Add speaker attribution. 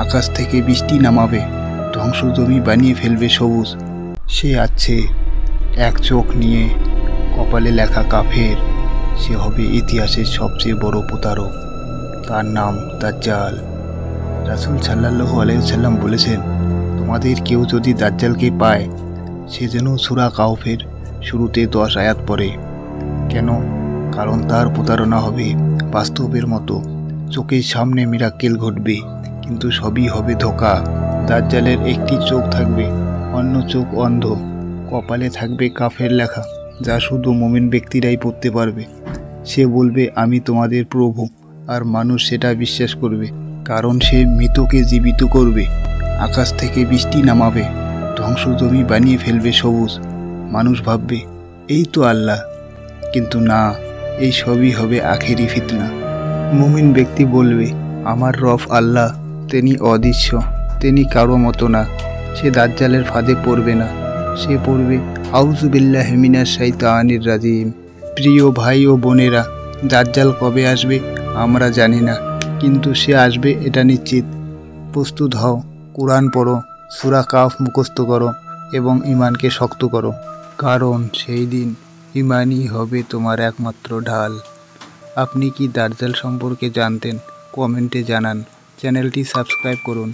Speaker 1: আকাশ থেকে বৃষ্টি নামাবে, ধ্বংস জমি বানিয়ে ফেলবে সবুজ। সে আছে এক চোখ নিয়ে, কপালে লেখা কাফের। সে হবে ইতিহাসের সবচেয়ে বড় প্রতারক। তার নাম দাজ্জাল। রাসূল সাল্লাল্লাহু আলাইহি ওয়াসাল্লাম বলেছেন, তোমাদের কেউ যদি দাজ্জালকে পায়, সে যেন সূরা কাহফের শুরুতে 10 আয়াত পড়ে। কেন? কারণ তার প্রতারণা হবে বাস্তবের মতো। চোখের সামনে মিরাক্কেল ঘটবে, কিন্তু সবই হবে ধোঁকা। দাজ্জালের একটি চোখ থাকবে, অন্য চোখ অন্ধ। কপালে থাকবে কাফের লেখা, যা শুধু মুমিন ব্যক্তিরাই পড়তে পারবে। সে বলবে, আমি তোমাদের প্রভু, আর মানুষ সেটা বিশ্বাস করবে, কারণ সে মৃতকে জীবিত করবে। আকাশ থেকে বৃষ্টি নামাবে, ধ্বংস জমি বানিয়ে ফেলবে সবুজ। মানুষ ভাববে, এই তো আল্লাহ। কিন্তু না, এই সবই হবে আখেরি ফিতনা। মুমিন ব্যক্তি বলবে, আমার রব আল্লাহ, তিনি অদৃশ্য, তিনি কারো মতো না। সে দাজ্জালের ফাঁদে পড়বে না, সে পড়বে আউযু বিল্লাহি মিনাশ শাইতানির রাজিম। প্রিয় ভাই ও বোনেরা, দাজ্জাল কবে আসবে আমরা জানি না, কিন্তু সে আসবে এটা নিশ্চিত। প্রস্তুত হও, কুরআন পড়ো, সূরা কাহফ মুখস্থ করো এবং ঈমানকে শক্ত করো, কারণ সেই দিন ঈমানই হবে তোমার একমাত্র ঢাল। আপনি কি দাজ্জাল সম্পর্কে জানতেন? কমেন্টে জানান। চ্যানেলটি সাবস্ক্রাইব করুন।